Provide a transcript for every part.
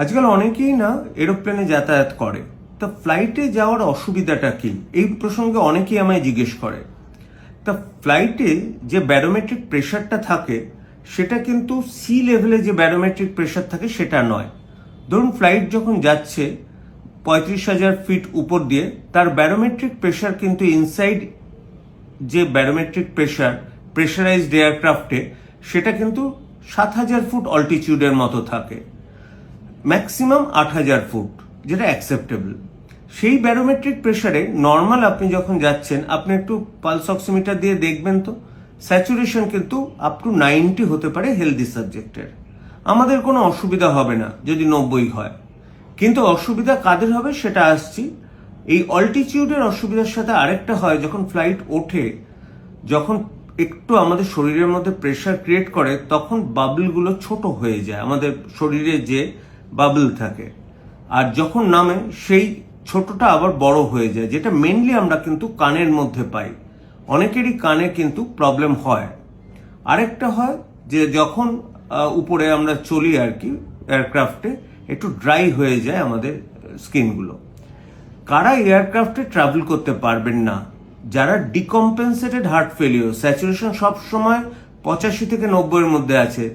আজকাল অনেকেই না এরোপ্লেনে যাতায়াত করে, তা ফ্লাইটে যাওয়ার অসুবিধাটা কি এই প্রসঙ্গে অনেকেই আমায় জিজ্ঞেস করে। তা ফ্লাইটে যে ব্যারোমেট্রিক প্রেশারটা থাকে সেটা কিন্তু সি লেভেলে যে ব্যারোমেট্রিক প্রেশার থাকে সেটা নয়। ধরুন ফ্লাইট যখন যাচ্ছে 35,000 ফিট উপর দিয়ে, তার ব্যারোমেট্রিক প্রেশার কিন্তু ইনসাইড যে ব্যারোমেট্রিক প্রেশারাইজড এয়ারক্রাফটে সেটা কিন্তু 7,000 ফুট অল্টিটিউডের মতো থাকে, ম্যাক্সিমাম 8,000 ফুট, যেটা অ্যাকসেপ্টেবল। সেই ব্যারোমেট্রিক প্রেশারে নর্মাল আপনি যখন যাচ্ছেন, আপনি একটু পালস অক্সিমিটার দিয়ে দেখবেন তো স্যাচুরেশন কিন্তু আপ টু 90 হতে পারে হেলদি সাবজেক্টের। আমাদের কোনো অসুবিধা হবে না যদি 90 হয়, কিন্তু অসুবিধা কাদের হবে সেটা আসছি। এই অল্টিটিউডের অসুবিধার সাথে আরেকটা হয়, যখন ফ্লাইট ওঠে, যখন একটু আমাদের শরীরের মধ্যে প্রেশার ক্রিয়েট করে, তখন বাবলগুলো ছোট হয়ে যায়, আমাদের শরীরে যে বাবল থাকে, আর যখন নামে সেই ছোটটা আবার বড় হয়ে যায়, যেটা মেনলি আমরা কিন্তু কানের মধ্যে পাই। অনেকেরই কানে কিন্তু প্রবলেম হয়। আরেকটা হয় যে যখন উপরে আমরা চলি আর কি এয়ারক্রাফটে, একটু ড্রাই হয়ে যায় আমাদের স্কিনগুলো। কারা এয়ারক্রাফটে ট্রাভেল করতে পারবেন না? যারা ডিকম্পেনসেটেড হার্ট ফেলিওর, স্যাচুরেশন সব সময় 85 থেকে 90-এর মধ্যে আছে,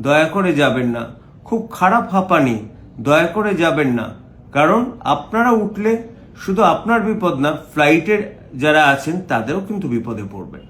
দয়া করে যাবেন না। খুব খারাপ হাঁপানি, দয়া করে যাবেন না। কারণ আপনারা উঠলে শুধু আপনার বিপদ না, ফ্লাইটের যারা আছেন তাদেরও কিন্তু বিপদে পড়বেন।